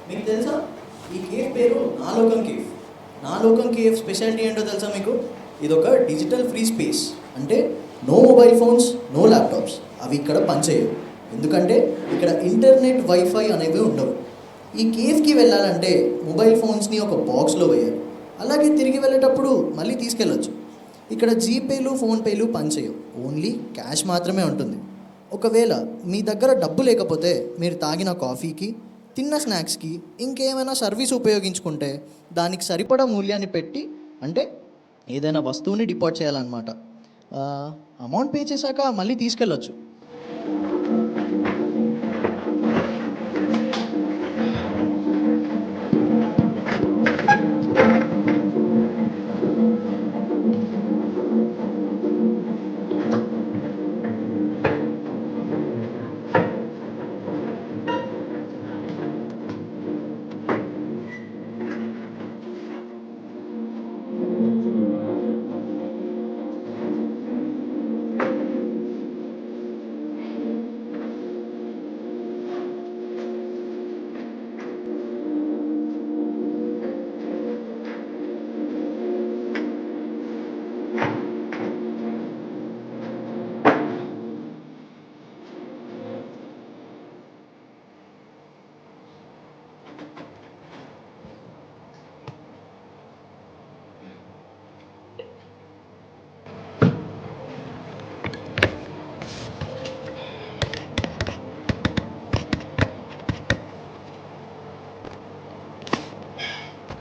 మీకు తెలుసా ఈ కేఫ్ పేరు Nalokam cafe. Nalokam cafe speciality ఏంటో తెలుసా మీకు? ఇదొక డిజిటల్ ఫ్రీ స్పేస్. అంటే no mobile phones, no laptops, అవి ఇక్కడ పనిచేయవు. ఎందుకంటే ఇక్కడ ఇంటర్నెట్, వైఫై అనేవి ఉండవు. ఈ కేఫ్కి వెళ్ళాలంటే మొబైల్ ఫోన్స్ని ఒక బాక్స్లో వేయాలి, అలాగే తిరిగి వెళ్ళేటప్పుడు మళ్ళీ తీసుకెళ్ళచ్చు. ఇక్కడ జీపేలు, ఫోన్పేలు పనిచేయవు, ఓన్లీ క్యాష్ మాత్రమే ఉంటుంది. ఒకవేళ మీ దగ్గర డబ్బు లేకపోతే మీరు తాగిన కాఫీకి, తిన్న స్నాక్స్కి ఇంకేమైనా సర్వీస్ ఉపయోగించుకుంటే దానికి సరిపడా మూల్యాన్ని పెట్టి, అంటే ఏదైనా వస్తువుని డిపాజిట్ చేయాలన్నమాట. అమౌంట్ పే చేశాక మళ్ళీ తీసుకెళ్ళొచ్చు.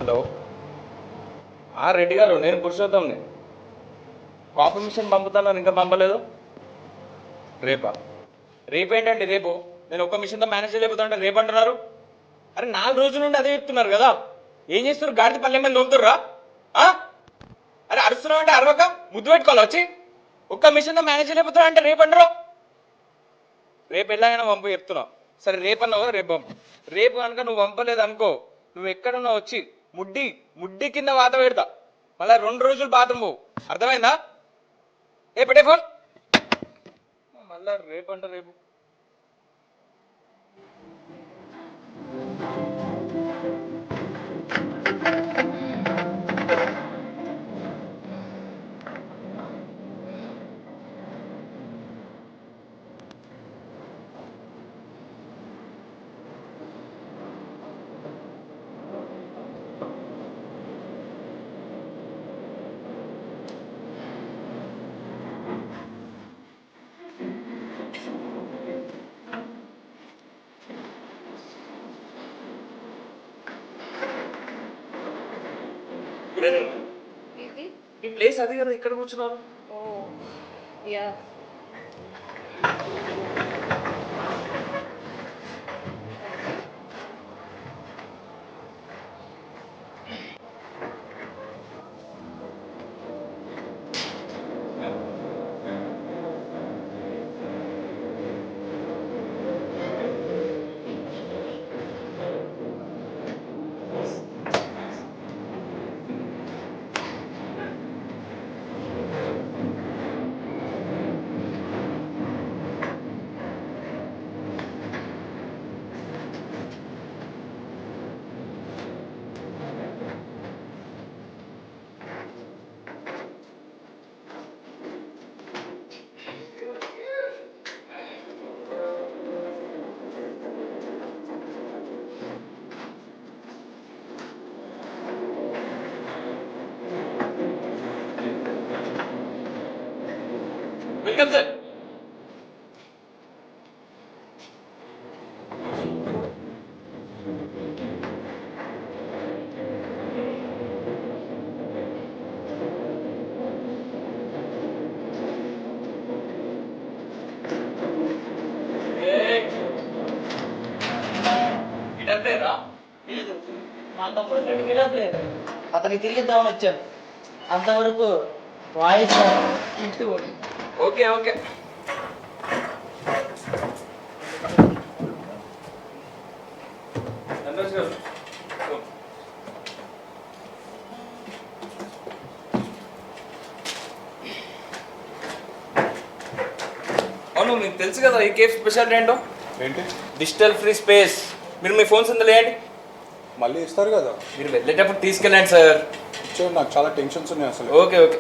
హలో, రెడ్డి గారు, నేను పురుషోత్తంని. కాఫీ మిషన్ పంపుతాను, ఇంకా పంపలేదు. రేపా? రేపేంటండి రేపు? నేను ఒక్క మిషన్తో మేనేజ్ చేయలేకపోతానంటే రేపు అంటున్నారు. అరే 4 రోజుల నుండి అదే చెప్తున్నారు కదా. ఏం చేస్తున్నారు? గాడిద పల్లె మీద తోముతుర్రా? అరే అరుస్తున్నావు అంటే అరవక ముద్దు పెట్టుకోవాలి వచ్చి. ఒక్క మిషన్తో మేనేజ్ చేయలేకపోతున్నా అంటే రేపు అంటారు. రేపు ఎలాగైనా పంపు చెప్తున్నావు. సరే రేపు అన్నావు కదా, రేపు పంపు. రేపు కనుక నువ్వు పంపలేదు అనుకో, నువ్వు ఎక్కడున్నావు వచ్చి ముడ్డి కింద వాత పెడతా. మళ్ళీ 2 రోజులు బాత్రూమ్ పోవు. అర్థమైందా? పెట్టే ఫోన్. మళ్ళా రేపు అంట రేపు. ఈ ప్లేస్ అది కదా, ఇక్కడ కూర్చున్నాను. Yeah welcome sir. అతనికి తిరిగిద్దామని వచ్చాను. అంతవరకు వాయిస్ ఇంటి ఓకే ఓకే. అవును, మీకు తెలుసు కదా ఈ కేఫ్ స్పెషాలిటీ ఏంటో? ఏంటి? Digital free space. మీరు మీ ఫోన్స్ ఇందులో వేయండి. మళ్ళీ ఇస్తారు కదా. మీరు వెళ్ళేటప్పుడు తీసుకెళ్ళండి సార్. చూడు నాకు చాలా టెన్షన్స్ ఉన్నాయి అసలు. Okay okay.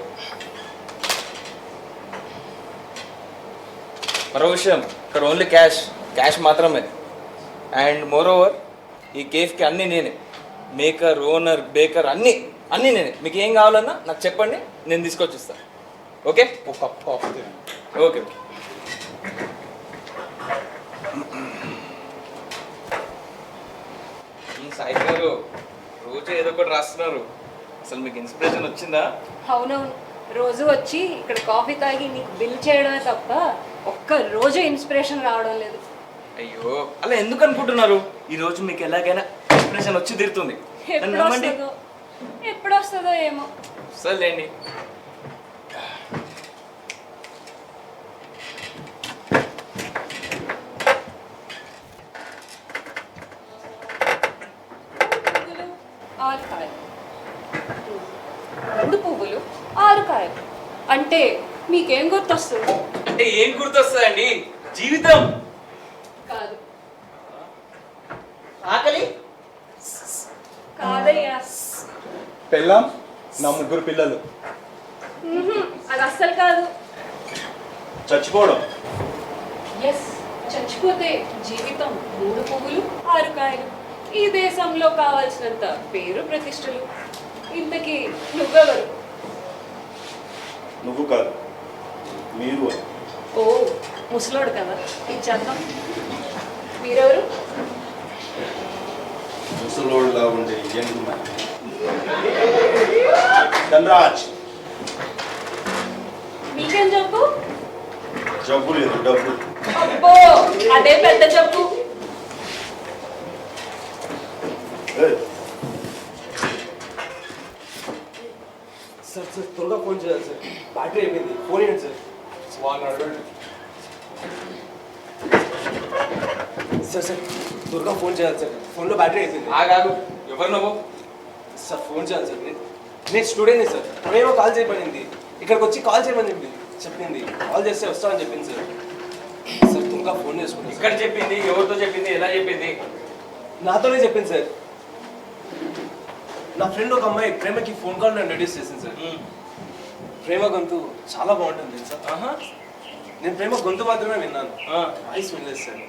మరో విషయం, ఇక్కడ ఓన్లీ క్యాష్ మాత్రమే. అండ్ మోర్ ఓవర్ ఈ కేఫ్కి అన్నీ నేనే, మేకర్, ఓనర్, బేకర్ అన్నీ నేనే. మీకు ఏం కావాలన్నా నాకు చెప్పండి, నేను తీసుకొచ్చి ఇస్తాను. ఓకే, ఒక కప్ కాఫీ తినండి. ఓకే. ఈ సాయి గారు రోజు ఏదో ఒకటి రాస్తున్నారు. అసలు మీకు ఇన్స్పిరేషన్ వచ్చిందా? అవునవును, రోజు వచ్చి ఇక్కడ కాఫీ తాగి నీకు బిల్ చేయడమే తప్ప ఒక్క రోజు ఇన్స్పిరేషన్ రావడం లేదు. అయ్యో, అలా ఎందుకు అనుకుంటున్నారు? ఈ రోజు మీకు ఎలాగైనా ఇన్స్పిరేషన్ వచ్చి తీరుతుంది. ఎప్పుడు వస్తుందో ఏమో. సర్లేండి. పువ్వులు 6 పువ్వులు 6 కాయలు అంటే మీకేం గుర్తొస్తుంది? అంటే ఏం గుర్తొస్తుందండి? జీవితం. కాదు. ఆకలి కాదయ్యా. పెళ్ళాం, నా 3 పిల్లలు. అది అస్సలు కాదు. చచ్చిపోవడం. ఎస్, చచ్చిపోతే జీవితం 3 పువ్వులు 6 కాయలు. ఈ దేశంలో కావాల్సినంత పేరు ప్రతిష్టలు. ఇంతకీ నువ్వెవరు? నువ్వు కాదు, మీరు. ఓ, ముసలోడు కదా, ఇచ్చేద్దాం. మీరెవరు? ముసలోళ్ళ ఉండే యంగ్ మ్యాన్. ధనరాజ్. మీకేం జబ్బు? జబ్బు లేదు, డబ్బు. అబ్బో, అదే పెద్ద జబ్బు. సార్ త్వరగా ఫోన్ చేయాలి సార్, బ్యాటరీ అయిపోయింది. ఫోన్ ఇవ్వండి సార్. వాళ్ళు అడగండి. సార్ త్వరగా ఫోన్ చేయాలి సార్, ఫోన్లో బ్యాటరీ అయిపోయింది. ఆగాగు. ఎవరు నువ్వు? సార్ ఫోన్ చేయాలి సార్. నేను స్టూడెంట్ని సార్. ప్రేమ కాల్ చేయబడింది, ఇక్కడికి వచ్చి కాల్ చేయమని చెప్పింది. కాల్ చేస్తే వస్తామని చెప్పింది సార్. సార్ త్వరగా ఫోన్ చేసుకుంటాను. ఇక్కడ చెప్పింది? ఎవరితో చెప్పింది? ఎలా చెప్పింది? నాతోనే చెప్పింది సార్. నా ఫ్రెండ్ ఒక అమ్మాయి ప్రేమకి ఫోన్ కాల్ నన్ను రెడ్యూస్ చేసింది సార్. ప్రేమ గొంతు చాలా బాగుంటుంది సార్. నేను ప్రేమ గొంతు మాత్రమే విన్నాను, వాయిస్ వినలేదు సార్.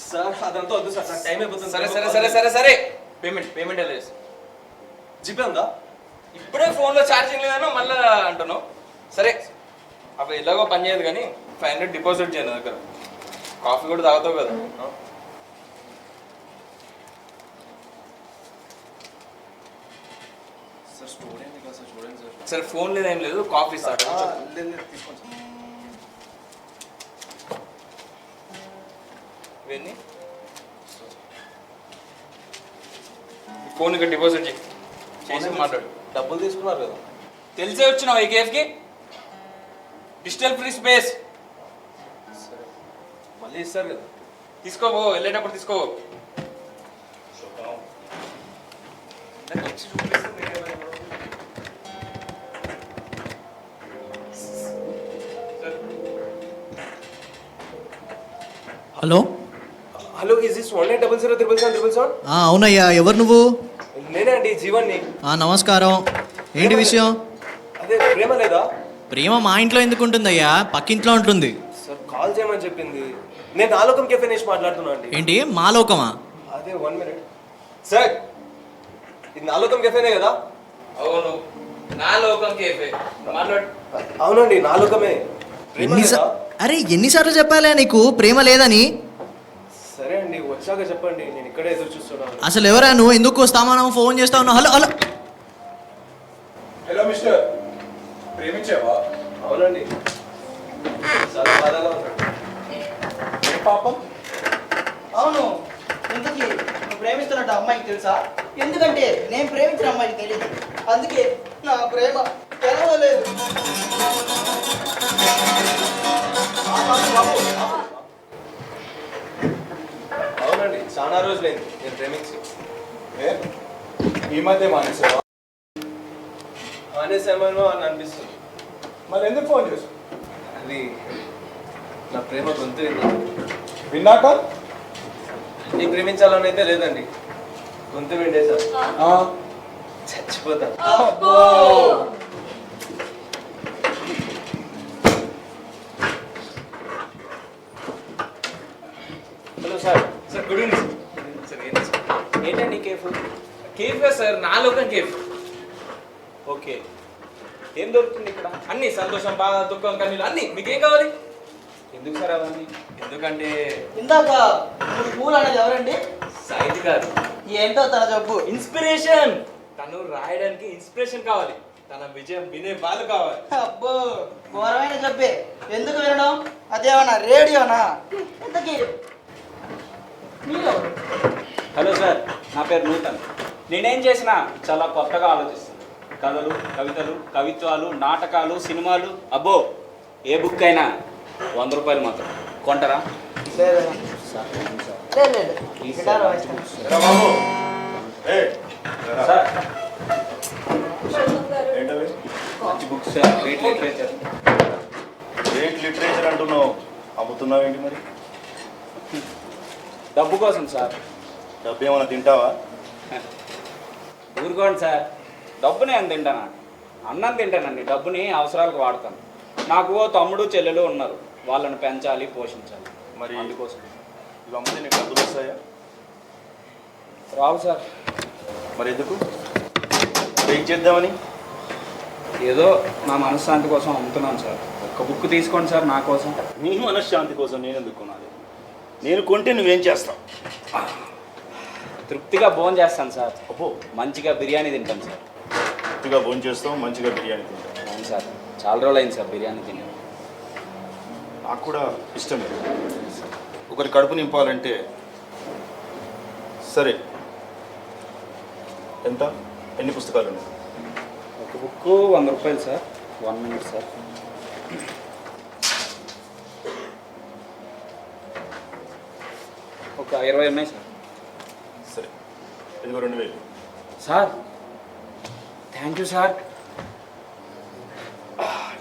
సార్ అదంతా వద్దు సార్, నాకు టైం అయిపోతుంది. సరే సరే సరే సరే సరే పేమెంట్ ఎలా చేస్తావు? జీపే ఉందా? ఇప్పుడే ఫోన్లో ఛార్జింగ్ లేదనో మళ్ళీ అంటున్నావు. సరే, అవి ఎలాగో పని చేయదు కానీ 500 డిపాజిట్ చేయను దగ్గర. కాఫీ కూడా తాగుతావు కదా. సార్ స్టూడెంట్ కదా సార్, చూడండి సార్. సరే, ఫోన్ లేదు ఏం లేదు, కాఫీ ఇస్తాడు. లేదు తీసుకోండి సార్. ఇవన్నీ ఫోన్ ఇక్కడ డిపాజిట్ చేసి మాట్లాడు. డబ్బులు తీసుకున్నారు కదా. తెలిసే వచ్చినావు ఈ కేఫ్కి? Digital free space. సరే మళ్ళీ ఇస్తారు కదా. తీసుకోబో, వెళ్ళేటప్పుడు తీసుకోబో. హలో. హలో, ఈజ్ దిస్ 1800 అవునయ్యా, ఎవరు నువ్వు? నేనే అండి, జీవన్ని. నమస్కారం. ఏంటి విషయం? అదే ప్రేమ లేదా? ప్రేమ మా ఇంట్లో ఎందుకు ఉంటుందయ్యా? పక్కింట్లో ఉంటుంది. సార్ కాల్ చేయమని చెప్పింది. నేను నాలోకం కెఫే నుంచి మాట్లాడుతున్నా అండి. ఏంటి మాలోకమా? అదే 1 మినిట్ సార్, ఇది నాలోకం కెఫేనే కదా? అవును, నా లోకం కేఫే. మాట్లాడు. అవునండి, నాలోకమే. ప్రేమ లేదా? అరే ఎన్నిసార్లు చెప్పాలా నీకు ప్రేమ లేదని? సరే అండి, వచ్చాక చెప్పండి, నేను ఇక్కడే ఎదురు చూస్తున్నాను. అసలు ఎవరా నువ్వు? ఎందుకు వస్తామా ఫోన్ చేస్తా ఉన్నావు? Hello hello. హలో మిస్టర్, ప్రేమించావా? అవునండి, చాలా బాధగా ఉన్నాడు. ఏ పాపం? అవును, ఎందుకు నువ్వు ప్రేమిస్తున్నట్టు అమ్మాయికి తెలుసా? ఎందుకంటే నేను ప్రేమించిన అమ్మాయికి తెలియదు, అందుకే నా ప్రేమ తెలవలేదు. అవునండి, చాలా రోజులైంది నేను ప్రేమించి. ఈ మధ్య మానేసావా? మానేసేమో అని అనిపిస్తుంది. మళ్ళీ ఎందుకు ఫోన్ చేసావు? అది నా ప్రేమ గొంతు విన్నాను. విన్నాక నీ ప్రేమించాలని అయితే లేదండి, గొంతు వెండే సార్ ఆ, చచ్చిపోతా. అబ్బో. Hello sir. Sir good evening sir. ఏంటి సార్? ఏంటండి కేఫ్? కేఫే సార్, నా లోకం కేఫ్. ఓకే. ఏం దొరుకుతుంది ఇక్కడ? అన్ని సంతోషం, బాధ, దుఃఖం, కన్నీళ్ళు అన్ని. మీకేం కావాలి? ఎందుకు సార్ అవన్నీ? ఎందుకంటే ఇందాక పూలు అనేది ఎవరండి? సాయిత్ గారు ఏంటో తన జబ్బు. ఇన్స్పిరేషన్. తను రాయడానికి ఇన్స్పిరేషన్ కావాలి, తన విజయం వినే వాళ్ళు కావాలి. అబ్బో ఘోరమైన జబ్బే. ఎందుకు వినడం? అదేమన్నా రేడియోనా? ఇంతకీ మీరెవరు? హలో సార్, నా పేరు నూతన్. నేనేం చేసినా చాలా కొత్తగా ఆలోచిస్తాను. కథలు, కవితలు, కవిత్వాలు, నాటకాలు, సినిమాలు, అబ్బో ఏ బుక్ అయినా 100 రూపాయలు మాత్రం. కొంటారా? లేదన్నా. లేదు గిటార్ వాయిస్తాను. ఎరా బాబు ఏయ్, ఎరా. సార్ షణ్ముఖ్ గారు. ఏంటవి మంచి books sir, great literature. Great literature అంటున్నావు, అమ్ముతున్నావు ఏంటి మరి? డబ్బు కోసం సార్. డబ్బు ఏమైనా తింటావా? ఊరుకోండి సార్, డబ్బుని ఏం తింటానా? అన్నం తింటానండి, డబ్బుని అవసరాలకు వాడతాను. నాకు ఓ తమ్ముడు చెల్లెలు ఉన్నారు, వాళ్ళని పెంచాలి, పోషించాలి. మరి అందుకోసం ఇవి అమ్మితే నీకు డబ్బులు వస్తాయా? రావు సార్. మరి ఎందుకు? ఏం చేద్దామని? ఏదో నా మనశ్శాంతి కోసం అమ్ముతున్నాను సార్. ఒక్క బుక్ తీసుకోండి సార్ నా కోసం. నీ మనశ్శాంతి కోసం నేను ఎందుకు కొనాలి? నేను కొంటే నువ్వేం చేస్తావు? తృప్తిగా భోజనం చేస్తాను సార్. అబ్బో, మంచిగా బిర్యానీ తింటాను సార్. మంచిగా భోజనం చేస్తావు, మంచిగా బిర్యానీ తింటావు. అవును సార్, చాలా రోజులు అయింది సార్ బిర్యానీ తిని. నాకు కూడా ఇష్టమే. ఒకరి కడుపు నింపాలంటే సరే. ఎంత? ఎన్ని పుస్తకాలు ఉన్నాయి? ఒక బుక్ 100 రూపాయలు సార్. 1 minute sir. ఒక 20 ఉన్నాయి సార్. సరే, ఇదిగో 2000. Sir thank you sir.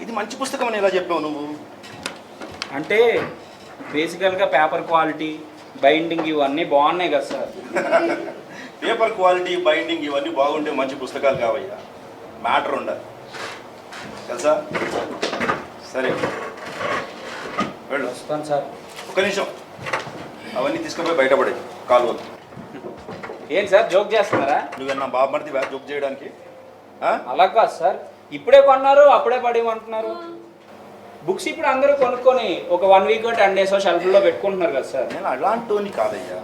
ఇది మంచి పుస్తకం అని ఎలా చెప్పావు నువ్వు? అంటే బేసికల్గా పేపర్ క్వాలిటీ, బైండింగ్ ఇవన్నీ బాగున్నాయి కదా సార్. పేపర్ క్వాలిటీ, బైండింగ్ ఇవన్నీ బాగుంటే మంచి పుస్తకాలు కావయ్యా. మ్యాటర్ ఉండాలి తెలుసా? సరే వెళ్ళు. వస్తాను సార్. ఒక్క నిమిషం, అవన్నీ తీసుకుపోయి బయటపడే కాలువలు. ఏం సార్ జోక్ చేస్తున్నారా? నువ్వన్నా బాబు మరిది జోక్ చేయడానికి? అలా కాదు సార్, ఇప్పుడే కొన్నారు అప్పుడే పడేయమంటున్నారు. బుక్స్ ఇప్పుడు అందరూ కొనుక్కొని ఒక 1 వీక్ 10 డేస్ షెల్ఫ్లో పెట్టుకుంటున్నారు కదా సార్. నేను అలాంటి కాదయ్యా,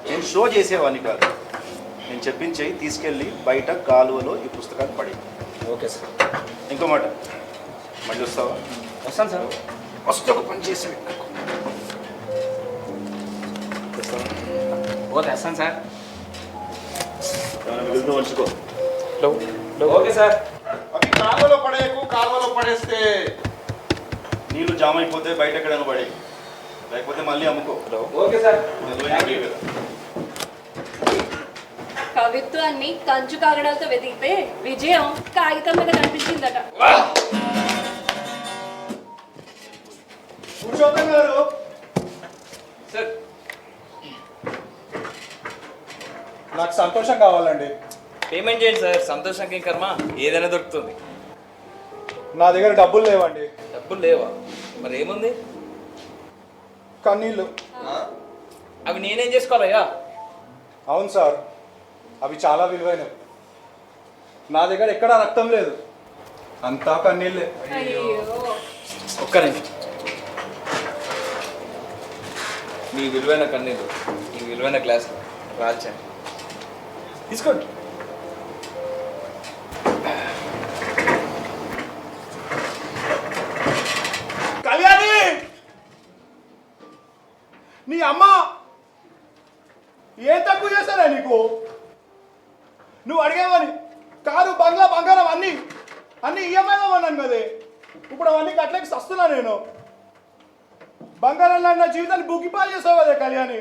నేను షో చేసేవాడిని కాదు. నేను చెప్పించేయి తీసుకెళ్ళి బయట కాలువలో ఈ పుస్తకాలు పడి. Okay sir. ఇంకో మాట, మళ్ళీ వస్తావా? వస్తాను సార్. ఫస్ట్ ఒక పని చేసి ఓ తెస్తాను సార్. వెళ్తూ ఉంచుకో. Okay sir. అవి కాలువలో పడేయకు. కాలువలో పడేస్తే నీళ్ళు జామ్ అయిపోతే బయట ఎక్కడైనా పడే, లేకపోతే మళ్ళీ అమ్ముకో. Okay sir. కవిత్వాన్ని కంచు కాగడాలతో వెతికితే విజయం కాగితం మీద కనిపించిందట. పురుషోత్తం గారు, సార్ నాకు సంతోషం కావాలండి. పేమెంట్ చేయండి సార్. సంతోషంకి ఏం కర్మ, ఏదైనా దొరుకుతుంది. నా దగ్గర డబ్బులు లేవండి. డబ్బులు లేవా? మరి ఏముంది? కన్నీళ్ళు. అవి నేనేం చేసుకోవాలయ్యా? అవును సార్, అవి చాలా విలువైనవి. నా దగ్గర ఎక్కడా రక్తం లేదు, అంతా కన్నీళ్ళే. అయ్యో. ఒక్క నిమిషం. మీ విలువైన కన్నీరు మీ విలువైన గ్లాసులు రాల్చండి, తీసుకోండి. కళ్యాణి, నీ అమ్మ ఏం తక్కువ చేశారా నీకు? నువ్వు అడిగేవని కారు, బంగ్లా, బంగారం అన్నీ ఈఎంఐలో ఉన్నాను కదే. ఇప్పుడు అవన్నీ కట్లకి సస్తున్నా నేను. బంగారం నా జీవితాన్ని బుగ్గిపాలు చేసావు కదే కళ్యాణి.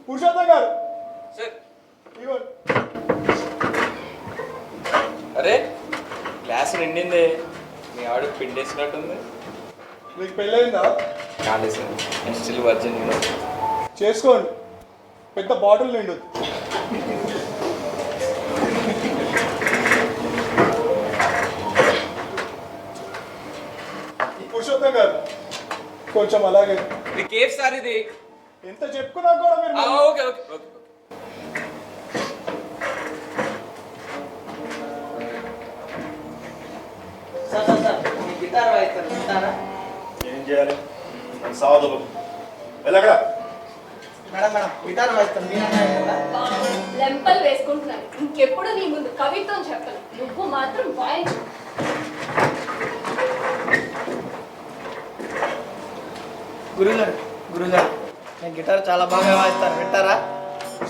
పురుషోత్తం గారు, సార్ ఇగో అరే గ్లాస్ గ్లాస్ నిండింది. మీ ఆవిడ పిండేసినట్టుంది. మీకు పెళ్ళయిందా? కాలేదు సార్, నేను స్టిల్ వర్జిన్. చేసుకోండి, పెద్ద బాటిల్ నిండు. పురుషోత్తం గారు కొంచెం అలాగే. ఇది కేఫ్ సార్, ఇది. ఎంత చెప్పుకున్నా కూడా మీరు ఓకే ఓకే ఓకే. సార్ మీ గిటార్ వాయిస్తారు వింటారా? ఏం చేయాలి? సావదు వెళ్ళక్కడ. మేడం గిటార్ వాయిస్తాను మీరన్నా. లెంపలు వేసుకుంటున్నాను. ఇంకెప్పుడు నీ ముందు కవిత్వం చెప్పను. నువ్వు మాత్రం వాయించు. గురుగారు నేను గిటార్ చాలా బాగా వాయిస్తాను వింటారా?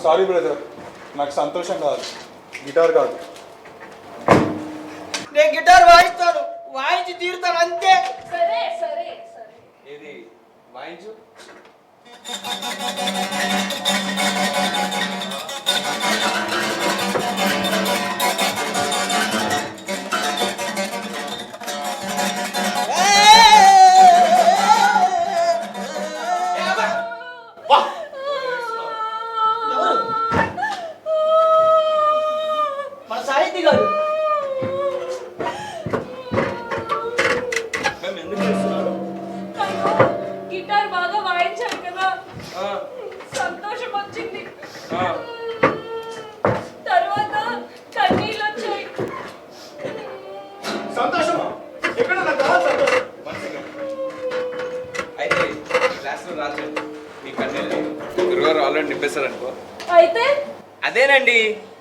సారీ బ్రదర్, నాకు సంతోషం కాదు, గిటార్ కాదు. నేను గిటార్ వాయిస్తాను, వాయించి తీరుతాను అంతే. సరే సరే సరే. ఏది వాయించు. ఎవరు? మన సాహితీ గారు. మేము ఎందుకు చేస్తున్నాడు? అయ్యో, గిటార్ బాగా వాయించాను కదా, సంతోషం వచ్చింది. తర్వాత కన్నీళ్ళు వచ్చాయి. సంతోషమా? ఎక్కడ నాకు కావాలి సంతోషం. అయితే క్లాస్లో రాలేదు మీ కన్నీళ్ళు గురుగారు ఆల్రెడీ నింపేశారు అనుకో. అయితే అదేనండి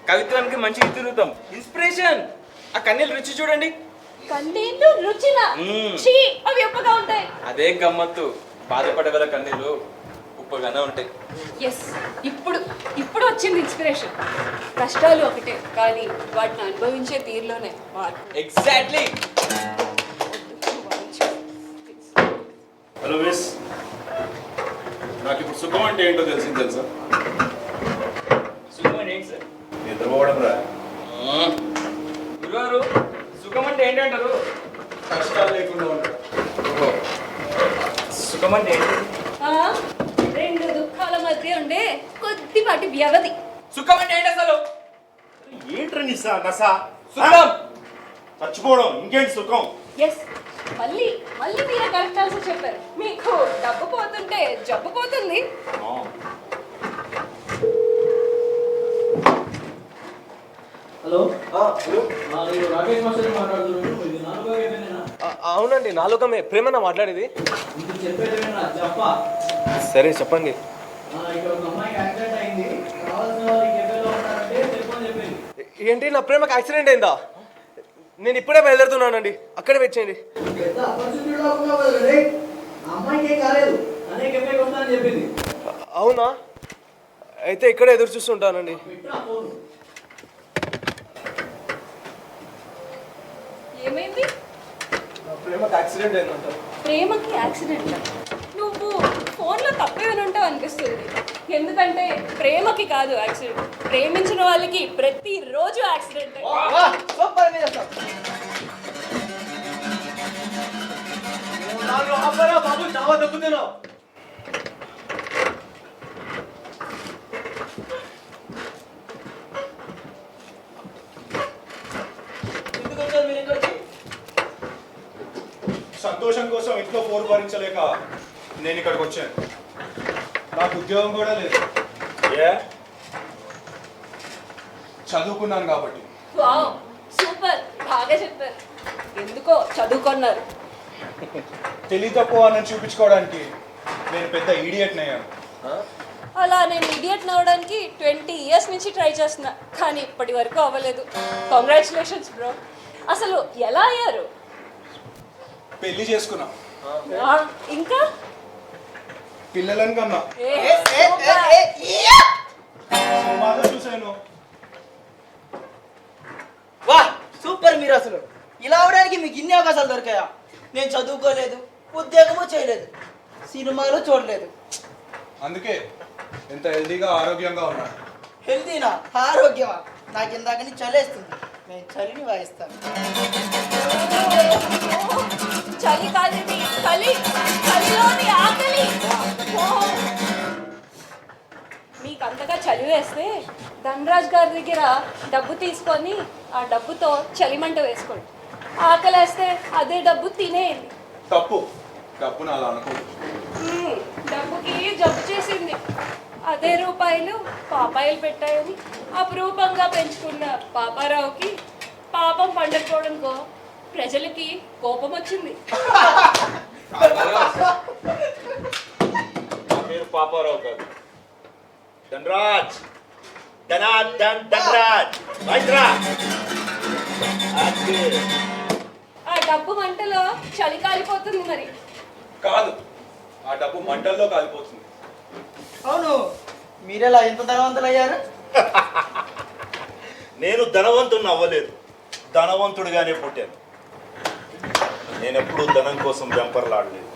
కవిత్వానికి మంచి తిరుగుతాం, ఇన్స్పిరేషన్. ఆ కన్నీళ్ళు రుచి చూడండి. కన్నీళ్ళు రుచినా? మ్మ్. ఛీ, అవి ఉప్పగా ఉంటాయి. అదే గమ్మత్తు. బాధపడే వాళ్ళ కన్నీళ్ళు ఉప్పగానే ఉంటాయి. ఎస్, ఇప్పుడు వచ్చింది ఇన్స్పిరేషన్. కష్టాలు ఒకటే, కానీ వాటిని అనుభవించే తీరులోనే మార్పు. ఎగ్జాక్ట్లీ. హలో మిస్, నాకు ఇప్పుడు సుఖం అంటే ఏంటో తెలిసింది తెలుసా? సుఖం అంటే ఏంటి సార్? నిద్రపోవడం రా. గురుగారు సుఖం అంటే ఏంటంటారు? కష్టాలు లేకుండా ఉంటాడు. ఓహో, సుఖం అంటే ఏంటి? ఆ, రెండు దుఃఖాల మధ్య ఉండే కొద్దిపాటి వ్యవధి. సుఖం అంటే ఏంటి అసలు? ఏంట్రా నిసా నసా? సుఖం చచ్చిపోవడం ఇంకేంటి సుఖం? ఎస్, మళ్ళీ మీరే కరెక్ట్ ఆన్సర్ చెప్పారు. మీకు డబ్బు పోతుంటే జబ్బు పోతుంది. హలో రాకేష్ మాస్టర్ మాట్లాడుతున్నాను. ఇది నాలుగో ఏమైనా? అవునండి, నాలుగమే. ప్రేమనా మాట్లాడేది? ఇది చెప్పేది వినరా? చెప్పా. సరే చెప్పండి. ఇక్కడ ఒక అమ్మాయికి యాక్సిడెంట్ అయింది. కావాల్సిన వాళ్ళు కెఫేలో ఉన్నారంటే చెప్పని చెప్పింది. ఏంటి, నా ప్రేమకు యాక్సిడెంట్ అయిందా? నేను ఇప్పుడే బయలుదేరుతున్నానండి, అక్కడే వెయిట్ చేయండి. పెద్ద ఆపర్చునిటీలో ఉన్నావు కదా రే. ఆ అమ్మాయికి ఏం కాలేదు, అనే కెఫేకి వస్తానని చెప్పింది. అవునా? అయితే ఇక్కడే ఎదురు చూస్తుంటానండి. పెట్టా ఫోన్. ఏమైంది? నా ప్రేమకు యాక్సిడెంట్ అయిందంట. ప్రేమకి యాక్సిడెంట్? నువ్వు ఫోన్లో తప్పే ఉంటావు అనిపిస్తుంది. ఎందుకంటే ప్రేమకి కాదు యాక్సిడెంట్, ప్రేమించిన వాళ్ళకి ప్రతిరోజు యాక్సిడెంట్. సూపర్ మీద బాబు చాలా దెబ్బతిన్నావు. ఎందుకు వచ్చారు మీరు ఇక్కడికి? సంతోషం కోసం ఇంట్లో పోరు భరించలేక నేను ఇక్కడికి వచ్చాను. నాకు ఉద్యోగం కూడా లేదు, చదువుకున్నాను కాబట్టి. వావ్, సూపర్, బాగా చెప్పారు. ఎందుకో చదువుకున్నారు. తెలివి తక్కువ అని చూపించుకోవడానికి నేను పెద్ద ఈడియట్ని అయ్యాను. అలా నేను ఇడియట్ అవ్వడానికి 20 years నుంచి ట్రై చేస్తున్నా, కానీ ఇప్పటి వరకు అవ్వలేదు. Congratulations bro. అసలు ఎలా అయ్యారు? పెళ్లి చేసుకున్నా, ఆ, ఇంకా పిల్లలను కన్నా, ఏ, సూపర్. సినిమాలో చూశాను. వా సూపర్ మీరు అసలు. ఇలా అవడానికి మీకు ఇన్ని అవకాశాలు దొరికాయా? నేను చదువుకోలేదు, ఉద్యోగము చేయలేదు, సినిమాలు చూడలేదు. అందుకే ఎంత హెల్దీగా ఆరోగ్యంగా ఉన్నాను. హెల్తీనా? ఆరోగ్యమా? నాకు ఇందాకని చలేస్తుంది, నేను చలిని వాయిస్తాను. చలి కాదిది, చలిలోని ఆకలి. ఓ! మీకు అంతగా చలి వేస్తే ధనరాజ్ గారి దగ్గర డబ్బు తీసుకొని ఆ డబ్బుతో చలిమంట వేసుకోండి. ఆకలేస్తే అదే డబ్బు తినేయండి. తప్పు డబ్బును అలా అనుకో. డబ్బుకి జబ్బు చేసింది. అదే రూపాయలు పాపాయిలు పెట్టాయని అపురూపంగా పెంచుకున్న పాపారావుకి పాపం పండకపోవడంతో ప్రజలకి కోపం వచ్చింది. నా పేరు పాపారావు కాదు, ధనరాజ్. ధనరాజ్ మైత్రా. ఆ డబ్బు మంటలో చలి కాలిపోతుంది మరి. కాదు, ఆ డబ్బు మంటల్లో కాలిపోతుంది. అవును, మీరెలా ఎంత ధనవంతులు అయ్యారు? నేను ధనవంతుడిని అవ్వలేదు, ధనవంతుడిగానే పుట్టాను. నేను ఎప్పుడూ ధనం కోసం వెంపర్లాడలేదు,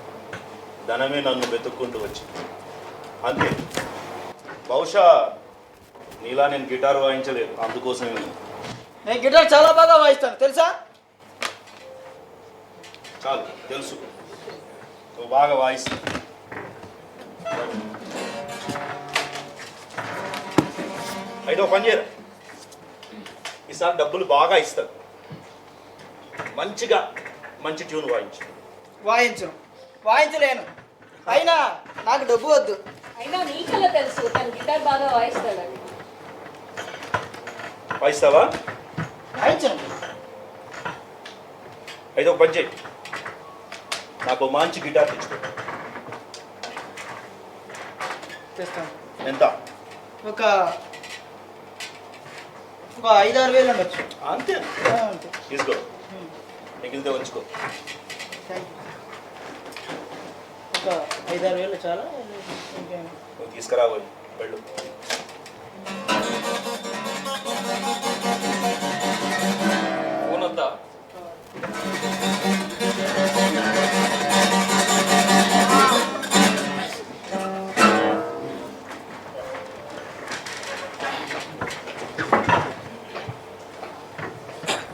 ధనమే నన్ను వెతుక్కుంటూ వచ్చింది అంతే. బహుశా నీలా నేను గిటార్ వాయించలేదు, అందుకోసమే. నేను గిటార్ చాలా బాగా వాయిస్తాను తెలుసా? చాలు తెలుసు, నువ్వు బాగా వాయిస్తావు. అయితే ఒక పని చేయరా, ఈసారి డబ్బులు బాగా ఇస్తాను, మంచి ట్యూన్ వాయించు. వాయించలేను, అయినా నాకు డబ్బు వద్దు. అయినా నీకలా తెలుసు తను గిటార్ బాగా వాయిస్తాడని. వాయిస్తావా? వాయించను. అయితే ఒక పని చేయి, నాకు మంచి గిటార్ తెచ్చుకో. చేస్తాను. ఎంత? ఒక 5-6 వేలు ఉండొచ్చు. అంతే, అంతే. తీసుకో, మిగిలితే ఉంచుకో. Thank you. ఒక 5-6 వేలు చాలా. ఇంకేం? నువ్వు తీసుకురాబోయి వెళ్ళు. ఫోన్ వద్దా?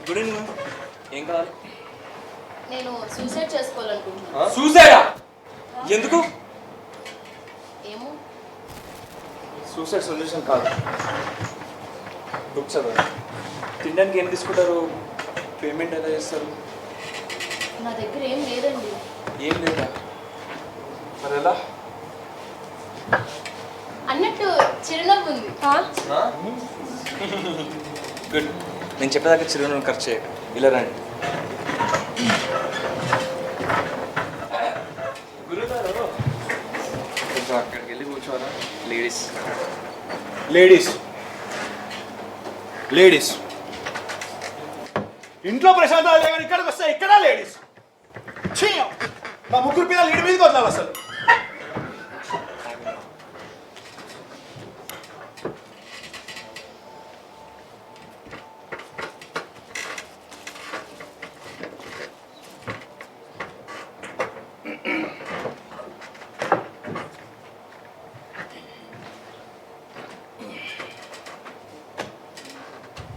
Good evening. ఏం కావాలి? నేను సూసైడ్ చేసుకోవాలనుకుంటున్నాను. సూసైడా? ఎందుకు? ఏమో. సూసైడ్ సొల్యూషన్ కాదు. బుక్ చదవండి. తినడానికి ఏం తీసుకుంటారు? పేమెంట్ ఎలా చేస్తారు? నా దగ్గర ఏం లేదండి. ఏం లేదా? మరి ఎలా? అన్నట్టు చిరునవ్వు ఉంది. గుడ్. నేను చెప్పేదాకా చిరునవ్వు ఖర్చు చేయ. ఇలా రండి. గురుగారు కొంచెం అక్కడికి వెళ్ళి కూర్చోరా. లేడీస్ ఇంట్లో ప్రశాంతత లేదని ఇక్కడికి వస్తే ఇక్కడ లేడీస్. మా ముగ్గురు పిల్లలు ఇంటి మీదకి వదలాలి అసలు.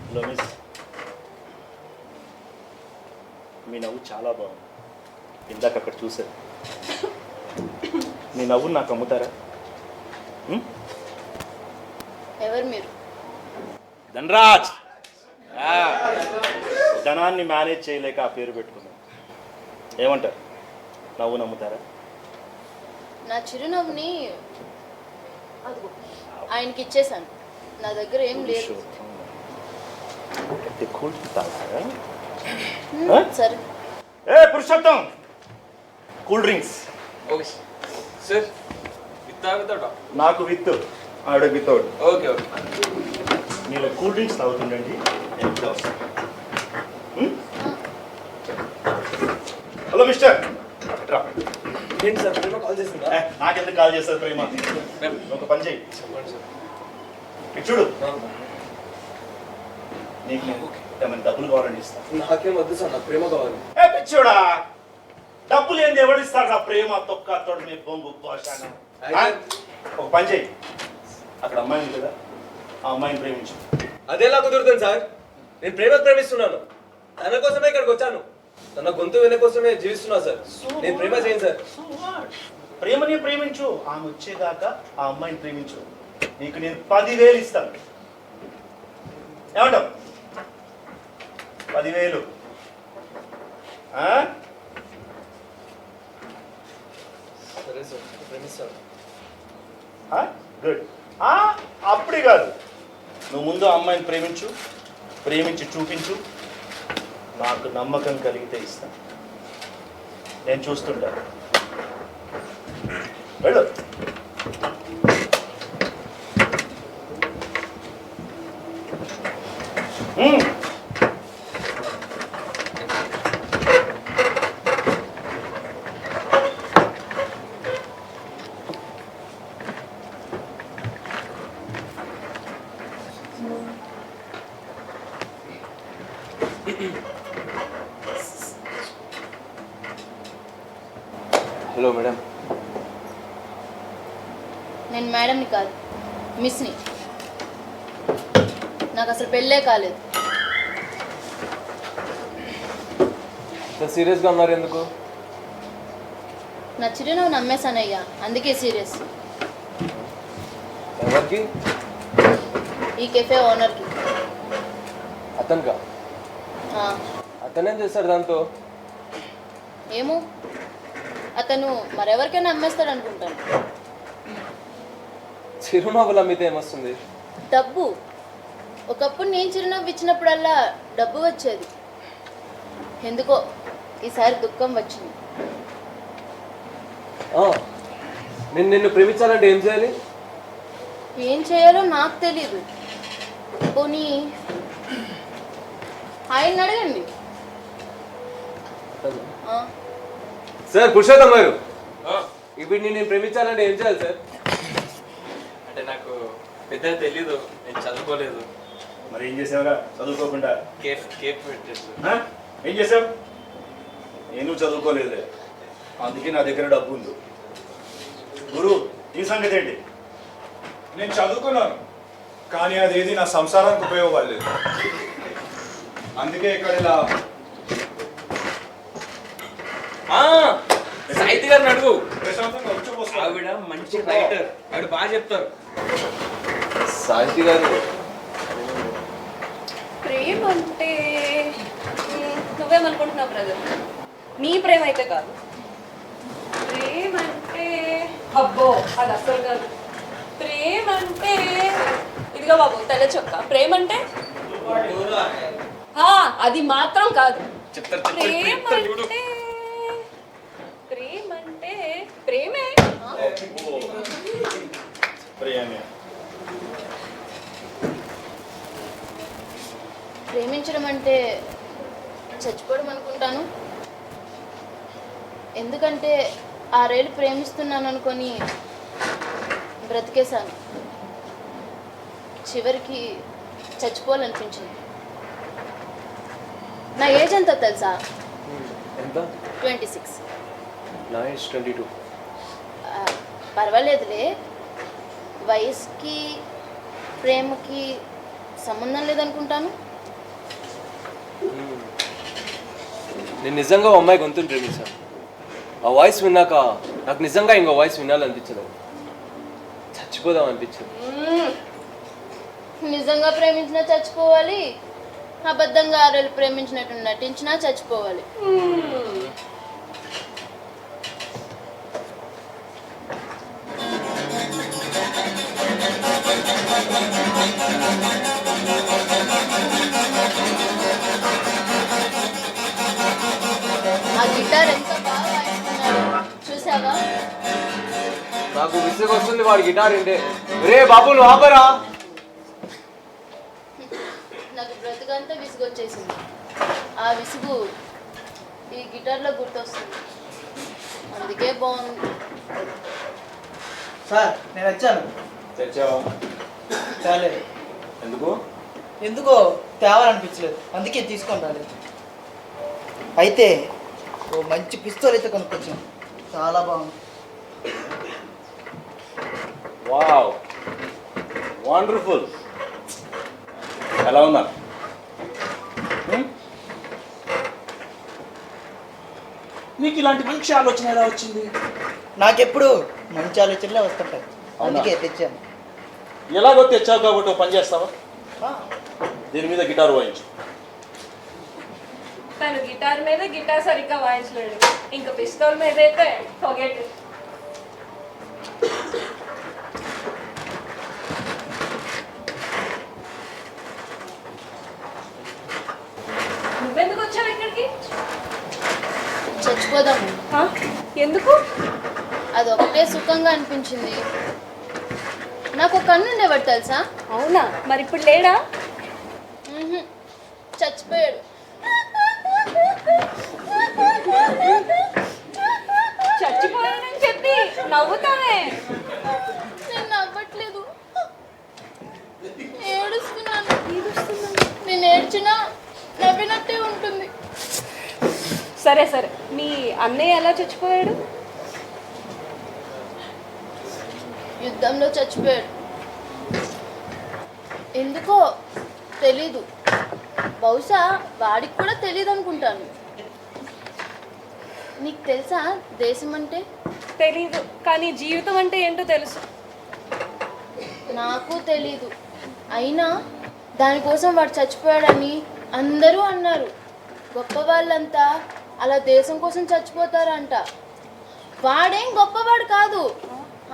హలో మిస్, మీ నవ్వు చాలా బాగుంది. ఇందాక అక్కడ చూశారు. మీ నవ్వు నాకు అమ్ముతారా? ఎవరు మీరు? ధనరాజ్. ధనాన్ని మేనేజ్ చేయలేక ఆ పేరు పెట్టుకున్నాను. ఏమంటారు? నవ్వు నమ్ముతారా? నా చిరునవ్వుని అదిగో ఆయనకి ఇచ్చేసాను. నా దగ్గర ఏం లేదు. సరే. ఏ Purushottam, cool drinks. Okay sir. Without? నాకు విత్, ఆడ వితౌట్. Okay okay. మీరు కూల్ డ్రింక్స్ తాగుతుండండి, నేను ఇప్పుడే వస్తాను. Hello mister. ఏంటి సార్ ప్రేమ కాల్ చేసిందా? నాకెందుకు కాల్ చేస్తారు ప్రేమ? ఒక పని చేయి, ఇటు చూడు. నీకు నేను ఏమైనా డబ్బులు కావాలని ఇస్తాను. నాకేం వద్దు సార్, నాకు ప్రేమ కావాలి. ఏ పిచ్చోడా, డబ్బులు ఏంది ఎవడిస్తాడు? నా ప్రేమ తొక్క తోడు మీ బొంగు పోషాను. ఒక పని చేయి, అక్కడ అమ్మాయి ఉంది కదా, ఆ అమ్మాయిని ప్రేమించు. అదేలా కుదురుతుంది సార్? నేను ప్రేమిస్తున్నాను, తన కోసమే ఇక్కడికి వచ్చాను. తన గొంతు వినే కోసమే జీవిస్తున్నా సార్. నేను ప్రేమ చేయను సార్. ప్రేమని ప్రేమించు, ఆమె వచ్చేదాకా ఆ అమ్మాయిని ప్రేమించు. నీకు నేను 10,000 ఇస్తాను. ఏమంటావు? 10,000. సరే సార్, ప్రేమిస్తాను. గుడ్. అప్పుడే కాదు, నువ్వు ముందు ఆ అమ్మాయిని ప్రేమించు, ప్రేమించి చూపించు. నాకు నమ్మకం కలిగితే ఇస్తాను. నేను చూస్తుంటాను. వెళ్ళు. Hello madam. నేను మేడంని కాదు, మిస్ని. నాకు అసలు పెళ్ళే కాలేదు. ఇంత సీరియస్గా ఉన్నారు ఎందుకు? నా చిరునవ్వు నమ్మేశానయ్యా, అందుకే సీరియస్. ఎవరికి? ఈ కెఫే ఓనర్కి. అతనుగా? అతనేం చేస్తాడు దాంతో? ఏమో, అతను మరెవరికైనా అమ్మేస్తాడు అనుకుంటాను. చిరునవ్వుల మీద ఏమొస్తుంది? డబ్బు. ఒకప్పుడు నేను చిరునవ్వు ఇచ్చినప్పుడల్లా డబ్బు వచ్చేది. ఎందుకో ఈసారి దుఃఖం వచ్చింది. నేను నిన్ను ప్రేమించాలంటే ఏం చేయాలి? ఏం చేయాలో నాకు తెలీదు. పోనీ ఆయన అడగండి. సార్ పురుషోత్తం గారు, ఇప్పుడు నేను ప్రేమించాలంటే ఏం చేయాలి సార్? అంటే నాకు పెద్దగా తెలీదు, నేను చదువుకోలేదు. మరి ఏం చేసావురా చదువుకోకుండా? కేఫ్ పెట్టేసి. ఏం చేసావు? నేను చదువుకోలేదులే, అందుకే నా దగ్గర డబ్బు ఉంది. గురు, ఈ సంగతి ఏంటి? నేను చదువుకున్నాను, కానీ అదేది నా సంసారానికి ఉపయోగపడలేదు. అందుకే ఇక్కడ ఇలా సాహిత్య గారిని అడుగు, ప్రశాంతంగా ఉచ్చపోస్తాను. ఆవిడ మంచి రైటర్, ఆవిడ బాగా చెప్తారు. సాహిత్య గారు, ప్రేమ అంటే నువ్వేమనుకుంటున్నావు బ్రదర్? నీ ప్రేమ అయితే కాదు. ప్రేమ అంటే అబ్బో అది అస్సలు కాదు. ప్రేమ అంటే ఇదిగో బాబు తెల్ల చొక్క. ప్రేమ అంటే అది మాత్రం కాదు. ప్రేమ అంటే ప్రేమే. ప్రేమించడం అంటే చచ్చిపోవడం అనుకుంటాను. ఎందుకంటే 6 ఏళ్ళు ప్రేమిస్తున్నాను అనుకొని బ్రతికేశాను. చివరికి చచ్చిపోవాలనిపించింది. నా ఏజ్ ఎంతో తెలుసా? ఎంత? 26. నా ఏజ్ 22. పర్వాలేదులే, వయసుకి ప్రేమకి సంబంధం లేదనుకుంటాను. నేను నిజంగా ఓ అమ్మాయి గొంతుని ప్రేమించాను. ఆ వాయిస్ విన్నాక నాకు నిజంగా ఇంకో వాయిస్ వినాలనిపించలేదు, చచ్చిపోదాం అనిపించింది. నిజంగా ప్రేమించినా చచ్చిపోవాలి, అబద్ధంగా 6 ఏళ్ళు ప్రేమించినట్టు నటించినా చచ్చిపోవాలి. ఆ గిటార్ ఎంత బాగా వాయిస్తున్నాడు చూసావా? నాకు విసుగు వస్తుంది వాడి గిటార్ అంటే. రే బాబు నువ్వు ఆపరా. నాకు బ్రతుకంతా విసుగొచ్చేసింది. ఆ విసుగు ఈ గిటార్లో గుర్తొస్తుంది. అందుకే బాగుంది. సార్ నేను వచ్చాను. తెచ్చావా? తేలేదు. ఎందుకు? ఎందుకో తేవాలనిపించలేదు, అందుకే తీసుకొని రాలేదు. అయితే ఓ మంచి పిస్తోల్ అయితే కొనుక్కొచ్చాను, చాలా బాగుంది. Wow, wonderful. ఎలా ఉన్నారు? నీకు ఇలాంటి మంచి ఆలోచన ఎలా వచ్చింది? నాకెప్పుడు మంచి ఆలోచనలే వస్తుంటాయి, అందుకే తెచ్చాను. ఎలాగో తెచ్చావు కాబట్టి ఓ పని చేస్తావా? ఆ, దీని మీద గిటార్ వాయించు. తను గిటార్ మీద గిటార్ సరిగ్గా వాయించలేడు, ఇంకా పిస్తోల్ మీద అయితే ఫర్గెట్. నువ్వెందుకు వచ్చావు ఇక్కడికి? చచ్చిపోదాము. ఆ? ఎందుకు? అదొకటే సుఖంగా అనిపించింది. నాకు ఒక కన్ను ఉండేవాడు తెలుసా? అవునా, మరి ఇప్పుడు లేడా? మ్హూ. చచ్చిపోయాడు. చచ్చిపోయానని చెప్పి నవ్వుతావే. నేను నవ్వట్లేదు, ఏడుస్తున్నాను. నేను ఏడ్చినా నవ్వినట్టే ఉంటుంది. సరే సరే, మీ అన్నయ్య ఎలా చచ్చిపోయాడు? యుద్ధంలో చచ్చిపోయాడు. ఎందుకో తెలీదు, బహుశా వాడికి కూడా తెలియదు అనుకుంటాను. నీకు తెలుసా దేశం అంటే? తెలీదు, కానీ జీవితం అంటే ఏంటో తెలుసు. నాకు తెలీదు, అయినా దానికోసం వాడు చచ్చిపోయాడని అందరూ అన్నారు. గొప్ప వాళ్ళంతా అలా దేశం కోసం చచ్చిపోతారంట. వాడేం గొప్పవాడు కాదు,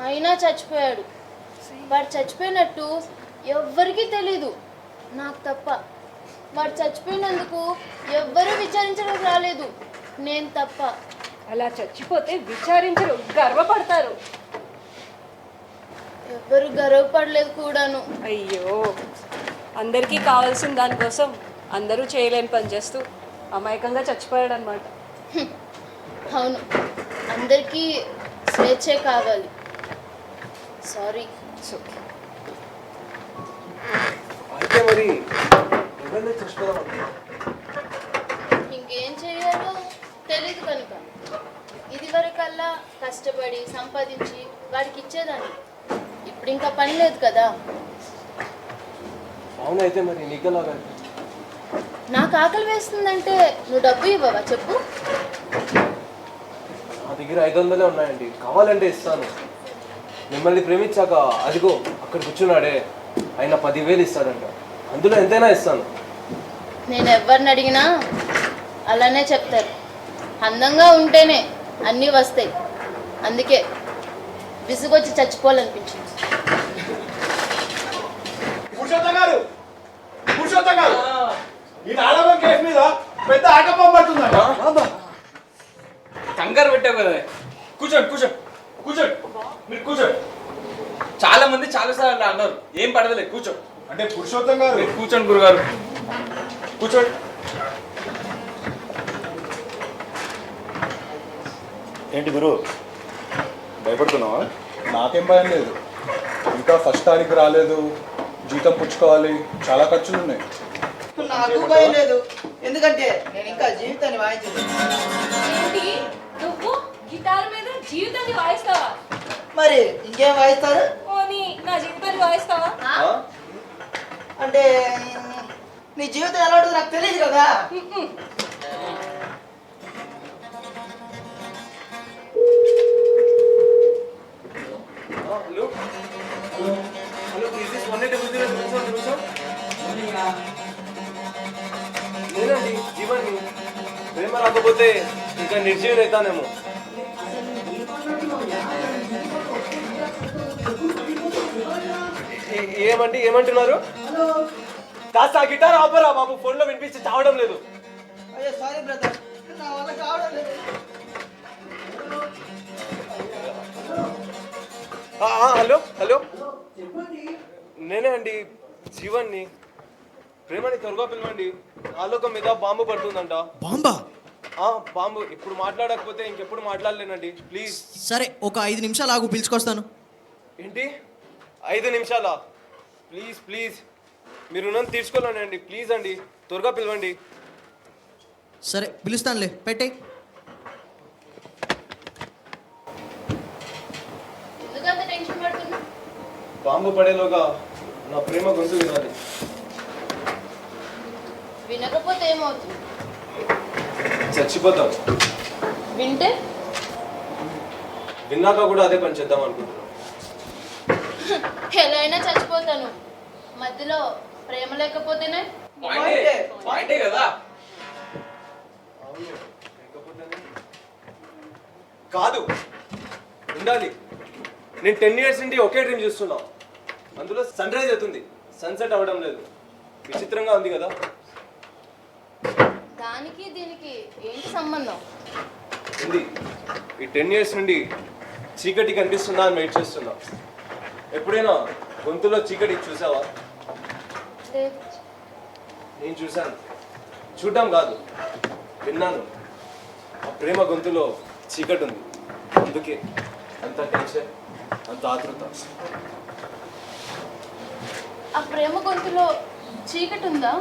అయినా చచ్చిపోయాడు. వాడు చచ్చిపోయినట్టు ఎవ్వరికీ తెలీదు, నాకు తప్ప. వాడు చచ్చిపోయినందుకు ఎవ్వరూ విచారించడానికి రాలేదు, నేను తప్ప. అలా చచ్చిపోతే విచారించరు, గర్వపడతారు. ఎవ్వరు గర్వపడలేదు కూడాను. అయ్యో, అందరికీ కావాల్సిన దానికోసం అందరూ చేయలేని పని చేస్తూ అమాయకంగా చచ్చిపోయాడు అనమాట. అవును, అందరికీ స్వేచ్ఛే కావాలి. సారీ. అయితే మరి ఎవరిని చూసుకోదాం? ఇంకేం చేయాలో తెలీదు కనుక ఇదివరకల్లా కష్టపడి సంపాదించి వాడికి ఇచ్చేదాన్ని. ఇప్పుడు ఇంకా పని లేదు కదా. అవునైతే మరి నీకెలాగా? నాకు ఆకలి వేస్తుందంటే నువ్వు డబ్బు ఇవ్వవా చెప్పు? నా దగ్గర 500 ఉన్నాయండి, కావాలంటే ఇస్తాను. మిమ్మల్ని ప్రేమించాక అదిగో అక్కడ కూర్చున్నాడే, ఆయన 10,000 ఇస్తాడంట, అందులో ఎంతైనా ఇస్తాను. నేను ఎవరిని అడిగినా అలానే చెప్తారు. అందంగా ఉంటేనే అన్నీ వస్తాయి, అందుకే విసుగొచ్చి చచ్చిపోవాలనిపించింది. పురుషోత్తం గారు, ఈ నాలుగో కేసు మీద పెద్ద ఆటంకం పడుతుందంట. కంగారు పెట్టావు కదా. కూర్చోండి కూర్చోండి కూర్చోండి, మీరు కూర్చోండి. చాలా మంది చాలాసార్లు అన్నారు, ఏం పడదలేదు, కూర్చోండి. అంటే పురుషోత్తం గారు, మీరు కూర్చోండి గురుగారు, కూర్చోండి. ఏంటి గురు భయపడుతున్నావా? నాకేం భయం లేదు, ఇంకా ఫస్ట్ తారీఖు రాలేదు, జీతం పుచ్చుకోవాలి, చాలా ఖర్చులు ఉన్నాయి. నాకు భయం లేదు, ఎందుకంటే నేను ఇంకా జీవితాన్ని వాయించలేదు. ఏంటి, నువ్వు గిటార్ మీద జీవితాన్ని వాయిస్తావా? మరి ఇంకేం వాయిస్తారు? పోనీ నా జీవితాన్ని వాయిస్తావా? అంటే నీ జీవితం ఎలా ఉంటుందో నాకు తెలియదు కదా. Hello hello, is this 1800? నేనండి జీవన్ని. ప్రేమ రాకపోతే ఇంకా నిర్జీవం అవుతానేమో. ఏమండి, ఏమంటున్నారు? కాస్త ఆ గిటార్ ఆపరా బాబు, ఫోన్లో వినిపించి చావడం లేదు. అయ్యో సారీ బ్రదర్, నా వల్ల కావడం లేదు. హలో హలో, నేనే అండి జీవన్ని. ప్రేమని త్వరగా పిలవండి, ఆలోకం మీద బాంబు పడుతుందంట. బాంబా? బాంబు. ఇప్పుడు మాట్లాడకపోతే ఇంకెప్పుడు మాట్లాడలేనండి, ప్లీజ్. సరే, ఒక 5 నిమిషాలు ఆగు, పిలుచుకొస్తాను. ఏంటి 5 నిమిషాలా? ప్లీజ్ ప్లీజ్, మీరు రుణం తీర్చుకోలేనండి, ప్లీజ్ అండి, త్వరగా పిలవండి. సరే పిలుస్తానులే, పెట్టే. ఎందుకంత టెన్షన్ పడుతున్నా? బాంబు పడేలోగా నా ప్రేమ గొంతు వినాలి. వినకపోతే ఏమవుతుంది? చచ్చిపోతాం. వింటే విన్నాక కూడా అదే పని చేద్దాం అనుకుంటున్నాను. ఎలా అయినా చచ్చిపోతాను. మధ్యలో ప్రేమ లేకపోతేనే పాయింటే కదా. కాదు, ఉండాలి. నేను 10 years నుండి ఒకే డ్రీమ్ చూస్తున్నా. అందులో సన్ రైజ్ అవుతుంది, సన్సెట్ అవ్వడం లేదు. విచిత్రంగా ఉంది కదా. దానికి దీనికి ఏంటి సంబంధం? ఉంది. ఈ 10 years నుండి చీకటి కనిపిస్తుందా అని వెయిట్ చేస్తున్నా. ఎప్పుడైనా గొంతులో చీకటి చూసావా? లేదు. నేను చూశాను. చూడడం కాదు, విన్నాను. ఆ ప్రేమ గొంతులో చీకటి ఉంది. అందుకే అంత టెన్షన్, అంత ఆతృత. ఆ ప్రేమ గొంతులో చీకటి ఉందా?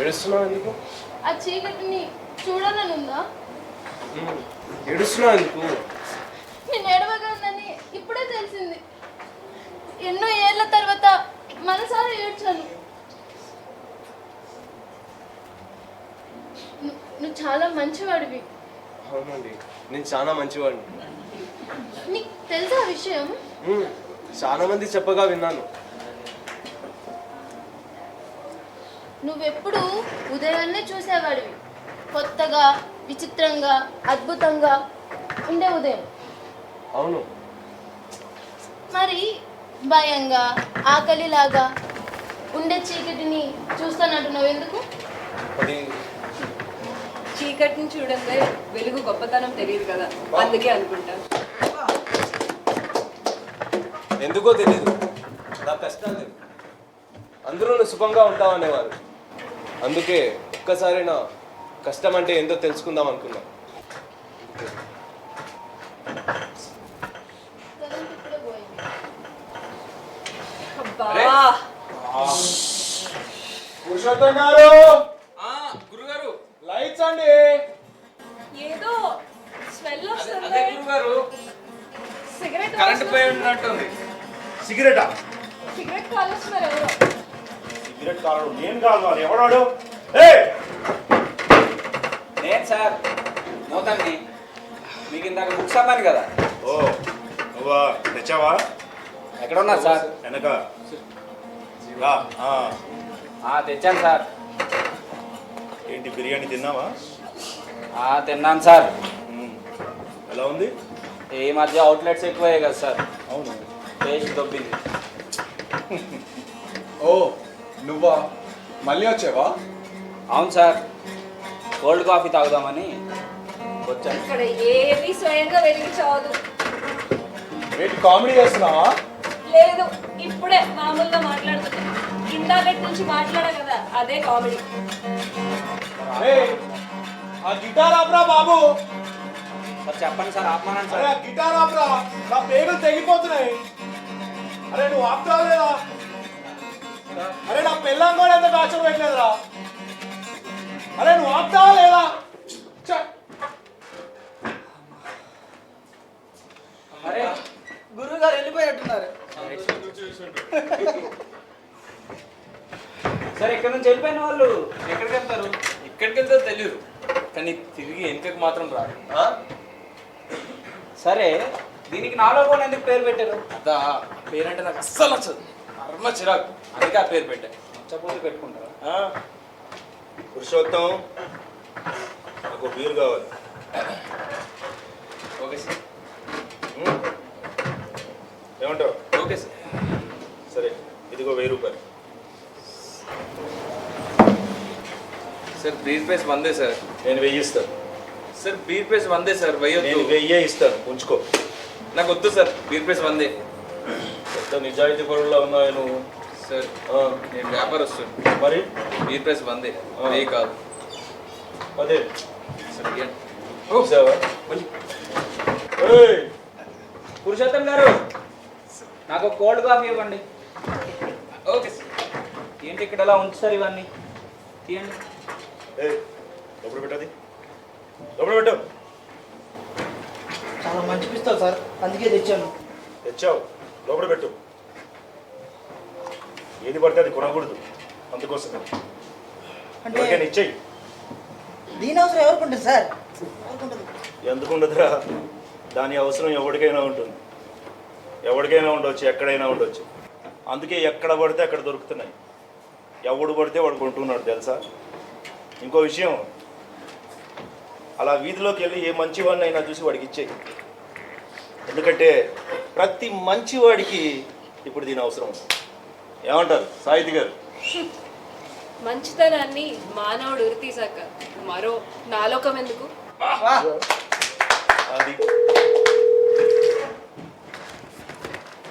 ఏడుస్తున్నావు ఎందుకు? ఆ చీకటిని చూడాలని ఉందా? ఏడుస్తున్నావు ఎందుకు? నేను ఏడవగా ఉందని ఇప్పుడే తెలిసింది. ఎన్నో ఏళ్ల తర్వాత మనసారా ఏడ్చాను. నువ్వు చాలా మంచివాడివి. అవునండి, నేను చాలా మంచివాడిని. నీకు తెలుసా ఆ విషయం? చాలా మంది చెప్పగా విన్నాను. నువ్వెప్పుడు ఉదయాన్నే చూసేవాడివి. కొత్తగా, విచిత్రంగా, అద్భుతంగా ఉండే ఉదయం. అవును. మరి భయంగా, ఆకలిలాగా ఉండే చీకటిని చూస్తానంటున్నావు ఎందుకు? అది చీకటిని చూడండి, వెలుగు గొప్పతనం తెలియదు కదా, అందుకే అనుకుంటాను. ఎందుకో తెలియదు, నా కష్టం లేదు. అందరూ నువ్వు సుఖంగా ఉంటావు అనేవారు. అందుకే ఒక్కసారైనా కష్టం అంటే ఏందో తెలుసుకుందాం అనుకున్నా. కరెంట్ ఇప్పుడే పోయింది. అబ్బా, పురుషోత్తం గారు, గురుగారు లైట్స్ అండి. ఏదో స్మెల్ అదే వస్తుంది. గురుగారు, సిగరెట్ కరెంట్ పోయి ఉన్నట్టుంది. సిగరెటా? సిగరెట్ కాలుస్తున్నారు ఎవరో. సిగరెట్ కాలడు నేను కాదు, మరి ఎవడాడు? నేను సార్ నూతన్ని. మీకు ఇందాక బుక్స్ అమ్మాను కదా. ఓ నువ్వా? తెచ్చావా? ఎక్కడ ఉన్నారు సార్? వెనక తెచ్చాను సార్. ఏంటి బిర్యానీ తిన్నావా? తిన్నాను సార్. ఎలా ఉంది? ఈ మధ్య అవుట్లెట్స్ ఎక్కువయ్యాయి కదా సార్, అవును. టేస్ట్ దొబ్బింది. ఓ నువ్వా? మళ్ళీ వచ్చావా? అవును సార్, కోల్డ్ కాఫీ తాగుదామని వచ్చాను. ఇక్కడ ఏది స్వయంగా వెలిగించవద్దు. ఏంటి కామెడీ చేస్తున్నావా? లేదు, ఇప్పుడే మామూలుగా మాట్లాడుతున్నా. ఇందాకటి నుంచి మాట్లాడా కదా, అదే కామెడీ. ఆ గిటార్ ఆపరా బాబు. సార్ చెప్పండి సార్, ఆపమానండి అరే సార్. ఆ గిటార్ ఆపరా, నా పేగులు తెగిపోతున్నాయి. అరే నువ్వు ఆపుతావా లేదా? అరే నా పెళ్ళాం కూడా ఎంత టార్చర్ పెట్టలేదురా. అరే నువ్వు ఆపుతావా లేదా? అరే గురువు గారు వెళ్ళిపోయినట్టున్నారు. సార్ ఇక్కడ నుంచి వెళ్ళిపోయిన వాళ్ళు ఎక్కడికి వెళ్తారు? ఎక్కడికి వెళ్తే తెలియదు, కానీ తిరిగి వెనుకకి మాత్రం రాదు. సరే, దీనికి నాలో కూడా ఎందుకు పేరు పెట్టారు? అదా పేరంటే నాకు అస్సలు నచ్చదు, అర్మ చిరాకు, అందుకే ఆ పేరు పెట్టా. నచ్చపోతే పెట్టుకుంటారా? పురుషోత్తం, నాకు బీర్ కావాలి. Okay sir. ఏమంటావు? Okay sir. సరే ఇదిగో 1000 రూపాయలు. Sir beer price 100 sir. నేను 1000 ఇస్తాను. సార్ బీర్ ప్రైస్ 100 సార్, నేను వెయ్యొద్దు. 1000 ఇస్తాను, ఉంచుకో. నాకు వద్దు సార్, బీర్ ప్రైస్ 100. ఎంత నిజాయితీ పరుల్లో ఉన్నావు నువ్వు. సార్ నేను వ్యాపారస్తుని, మరి బీర్ ప్రైస్ 100, ఏ కాదు. అదే సార్ ఇయ్యండి. చూసావా? పురుషోత్తం గారు, నాకు కోల్డ్ కాఫీ ఇవ్వండి. Okay sir. ఏంటి ఇక్కడ ఎలా ఉంచుతారు ఇవన్నీ? తీయండి. లోపల పెట్టది, లోపల పెట్టు. చాలా మంచి పిస్తావు సార్, అందుకే తెచ్చాను. తెచ్చావు, లోపల పెట్టు. ఏది పడితే అది కొనకూడదు, అందుకోసం అంటే ఎవరికైనా ఇచ్చేయి. దీని అవసరం ఎవరికి ఉంటుంది సార్? ఎవరికి ఉంటుంది? ఎందుకుండదురా, దాని అవసరం ఎవరికైనా ఉంటుంది. ఎవరికైనా ఉండొచ్చు, ఎక్కడైనా ఉండొచ్చు. అందుకే ఎక్కడ పడితే అక్కడ దొరుకుతున్నాయి. ఎవడు పడితే వాడు కొంటున్నాడు తెలుసా. ఇంకో విషయం, అలా వీధిలోకి వెళ్ళి ఏ మంచివాడిని అయినా చూసి వాడికి ఇచ్చేయి. ఎందుకంటే ప్రతి మంచివాడికి ఇప్పుడు దీని అవసరం. ఏమంటారు సాహితి గారు? మంచితనాన్ని మానవుడు ఉరి తీసాక మరో నాలోకం ఎందుకు? అది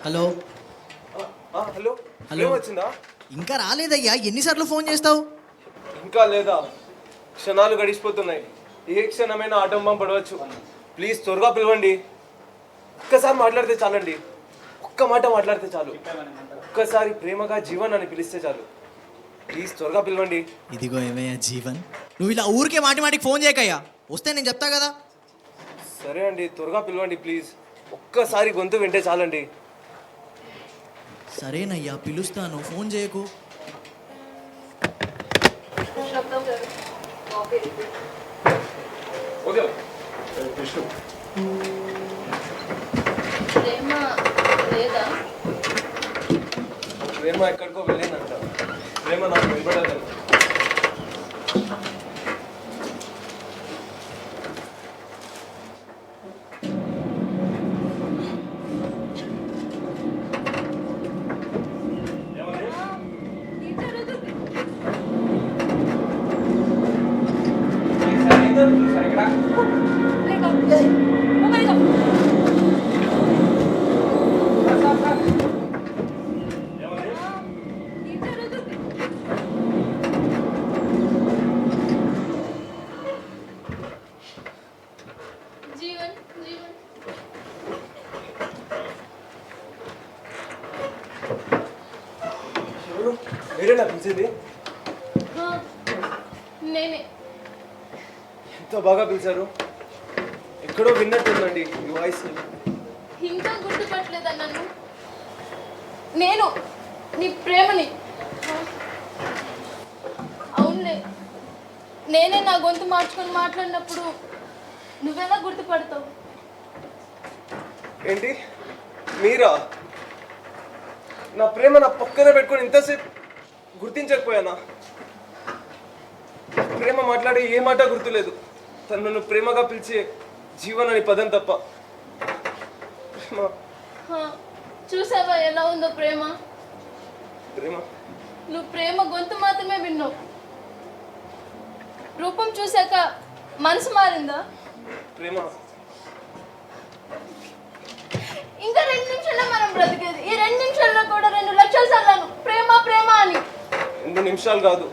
హలో హలో హలో. వచ్చిందా? ఇంకా రాలేదయ్యా, ఎన్నిసార్లు ఫోన్ చేస్తావు? ఇంకా లేదా? క్షణాలు గడిచిపోతున్నాయి. ఏ క్షణమైనా ఆటంబం పడవచ్చు. ప్లీజ్ త్వరగా పిలవండి. ఒక్కసారి మాట్లాడితే చాలండి. ఒక్క మాట మాట్లాడితే చాలు. ఒక్కసారి ప్రేమగా జీవన్ అని పిలిస్తే చాలు. ప్లీజ్ త్వరగా పిలవండి. ఇదిగో ఏమయ్యా జీవన్, నువ్వు ఇలా ఊరికే మాటి మాటికి ఫోన్ చేయకయ్యా. వస్తే నేను చెప్తా కదా. సరే అండి, త్వరగా పిలవండి ప్లీజ్. ఒక్కసారి గొంతు వింటే చాలండి. సరేనయ్యా, పిలుస్తాను, ఫోన్ చేయకు. శబ్దం గారు కాఫీ ఓకే. విష్ణు, ప్రేమ లేదా? ప్రేమ ఎక్కడికో వెళ్ళిందంట. ప్రేమ నాకు వెంబడలేదు. జీవన్ జీవన్ ఎవరు? మీరేనా పిలిచేది? హా, నేనే. ఎంత బాగా పిలిచారు. ఎక్కడో విన్నట్టుందండి ఈ వాయిస్. ఇంకా గుర్తుపట్టలేదా నన్ను? నేను నీ ప్రేమని. అవునులే, నేనే నా గొంతు మార్చుకొని మాట్లాడినప్పుడు నువ్వెలా గుర్తుపడతావు? ఏంటి మీరా? నా ప్రేమ నా పక్కనే పెట్టుకొని ఇంతసేపు గుర్తించకపోయానా? ప్రేమ మాట్లాడే ఏ మాట గుర్తులేదు. తను నన్ను ప్రేమగా పిలిచే జీవన్ అని పదం తప్ప. ప్రేమ హా, చూసావా ఎలా ఉందో ప్రేమ? ప్రేమ నువ్వు ప్రేమ గొంతు మాత్రమే విన్నావు. రూపం చూశాక మనసు మారిందా? ప్రేమ ఇంకా 2 నిమిషాల్లో మనం బ్రతికేది. ఈ 2 నిమిషాల్లో కూడా 2 లక్షల సార్లు ప్రేమ ప్రేమ అని. 2 నిమిషాలు కాదు,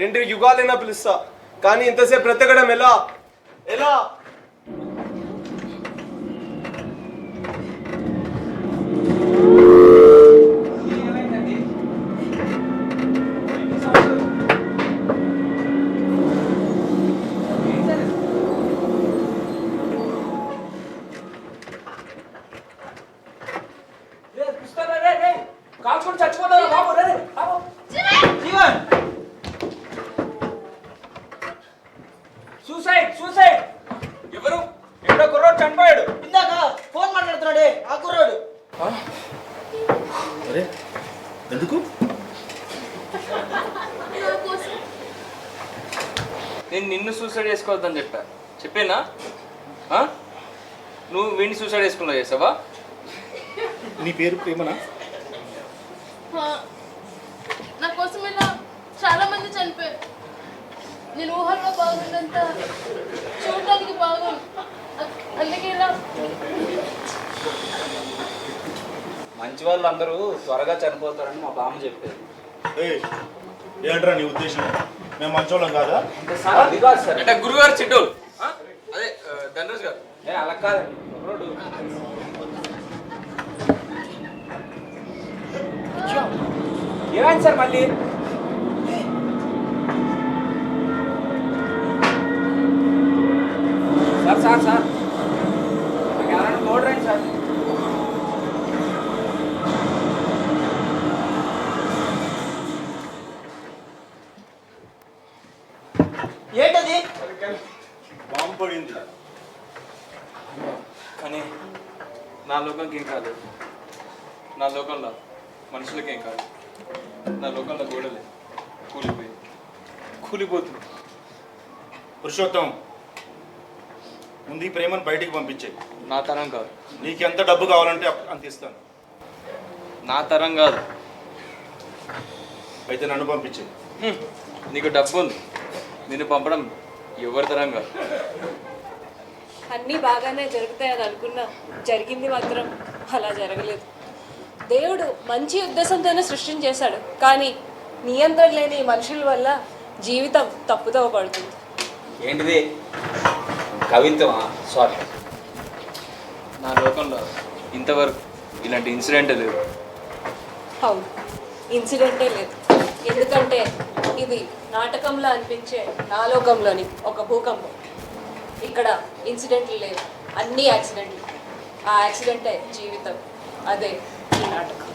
2 యుగాలైనా పిలుస్తా. కానీ ఇంతసేపు బ్రతకడం ఎలా? ఎలా? కాల్చుకొని చచ్చిపోతావు బాబు. రే బాబు. Jeevan, suicide suicide. ఎవరు? ఎక్కడో కుర్రోడు చనిపోయాడు. ఇందాక ఫోన్ మాట్లాడుతున్నాడే ఆ కుర్రోడు. అరే ఎందుకు? నా కోసం నేను నిన్ను సూసైడ్ చేసుకోవద్దని చెప్పేనా? నువ్వు వీడిని సూసైడ్ చేసుకున్నా చేసావా? నీ పేరు ప్రేమనా? హా, నా కోసం ఇలా చాలా మంది చనిపోయారు. నేను ఊహల్లో బాగుందంత చూడడానికి బాగుంది. అందుకే ఇలా. మంచి వాళ్ళు అందరూ త్వరగా చనిపోతారని మా బామ్మ చెప్పేది. ఏంట్రా నీ ఉద్దేశం? మేము మంచోళ్ళం కాదా? సార్ అది కాదు సార్. అంటే గురుగారు చిట్టోలు. అదే ధనరాజ్ గారు. అలా కాదండి. రోడ్డు ఏమైంది సార్ మళ్ళీ? సార్ సార్ సార్ నాకు ఎవరైనా తోడరండి సార్. ఏంటది? బాంబు పడింది. కానీ నా లోకంకి ఏం కాదు, నా లోకంలో మనుషులకి ఏం కాదు, నా లోకంలో గోడలే కూలిపోతుంది. పురుషోత్తం, ముందు ఈ ప్రేమను బయటికి పంపించే. నా తరం కాదు. నీకు ఎంత డబ్బు కావాలంటే అంత ఇస్తాను. నా తరం కాదు. అయితే నన్ను పంపించే. నీకు డబ్బు ఉంది, నిన్ను పంపడం ఎవరి తరం కాదు. అన్నీ బాగానే జరుగుతాయని అనుకున్నా, జరిగింది మాత్రం అలా జరగలేదు. దేవుడు మంచి ఉద్దేశంతోనే సృష్టిని చేశాడు, కానీ నియంత్రణ లేని మనుషుల వల్ల జీవితం తప్పుదోవ పడుతుంది. ఏంటిది కవిత్వమా? సారీ. నా లోకంలో ఇంతవరకు ఇలాంటి ఇన్సిడెంట్ లేదు. అవును, ఇన్సిడెంటే లేదు. ఎందుకంటే ఇది నాటకంలో అనిపించే నా లోకంలోని ఒక భూకంపం. ఇక్కడ ఇన్సిడెంట్లు లేవు, అన్నీ యాక్సిడెంట్లు. ఆ యాక్సిడెంటే జీవితం, అదే ఈ నాటకం.